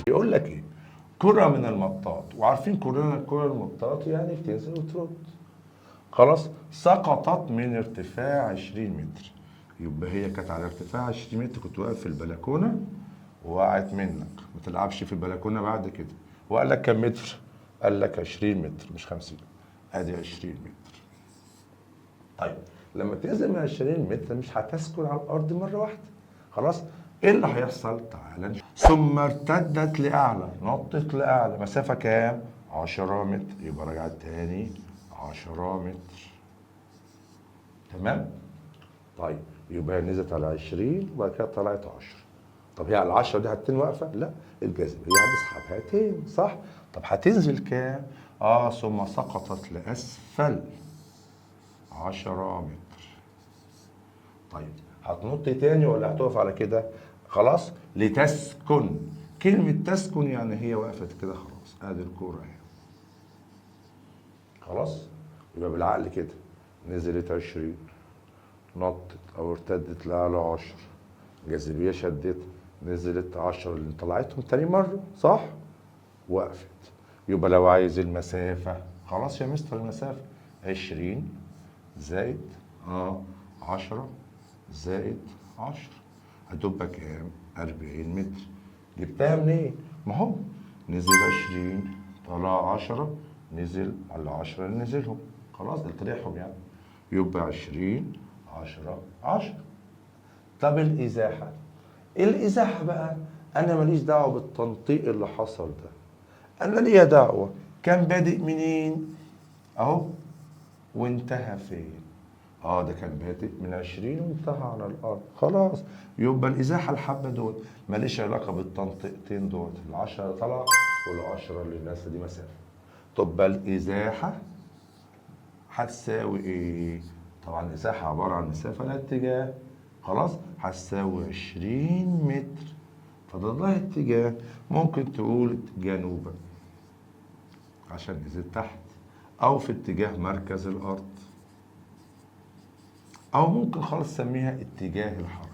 يقول لك ايه؟ كرة من المطاط، وعارفين كلنا كرة المطاط يعني بتنزل وترد. خلاص، سقطت من ارتفاع 20 متر. يبقى هي كانت على ارتفاع 20 متر، كنت واقف في البلكونه وقعت منك. ما تلعبش في البلكونه بعد كده. وقال لك كم متر؟ قال لك 20 متر مش 50. ادي 20 متر. طيب لما تنزل من 20 متر مش هتسكن على الارض مره واحده. خلاص، ايه اللي هيحصل؟ تعالى نشوف. ثم ارتدت لاعلى، نطت لاعلى. مسافه كام؟ 10 متر. يبقى رجعت تاني 10 متر. تمام؟ طيب يبقى نزلت على 20 وبعد كده طلعت 10. طب هي على 10 دي هتتن واقفه؟ لا، الجاذبيه هتسحبها تاني، صح؟ طب هتنزل كام؟ ثم سقطت لاسفل 10 متر. طيب هتنط تاني ولا هتقف على كده؟ خلاص، لتسكن. كلمة تسكن يعني هي وقفت كده خلاص. ادي الكورة اهي. خلاص، يبقى بالعقل كده نزلت 20، نطت او ارتدت لأعلى 10، جاذبية شدت، نزلت 10 اللي طلعتهم تاني مرة، صح؟ وقفت. يبقى لو عايز المسافة، خلاص يا مستر المسافة 20 زائد 10 زائد 10 هتبقى كام؟ 40 متر. جبتها منين؟ ما هو نزل 20 طلع 10 نزل على 10 اللي نزلهم، خلاص طلعهم يعني. يبقى 20 10 10. طب الإزاحة؟ الإزاحة بقى أنا ماليش دعوة بالتنطيق اللي حصل ده. أنا ليا دعوة كان بادئ منين؟ أهو، وانتهى فين؟ ده كان بادئ من 20 وانتهى على الارض، خلاص. يبقى الازاحه الحبه دول ماليش علاقه بالتنطيقتين دول، ال10 طلع وال10 اللي نازله دي مسافه. طب الازاحه هتساوي ايه؟ طبعا الازاحه عباره عن مسافه لا اتجاه، خلاص. هتساوي 20 متر. فده الله اتجاه، ممكن تقول جنوبا عشان نزل تحت، او في اتجاه مركز الارض، او ممكن خالص تسميها اتجاه الحركه.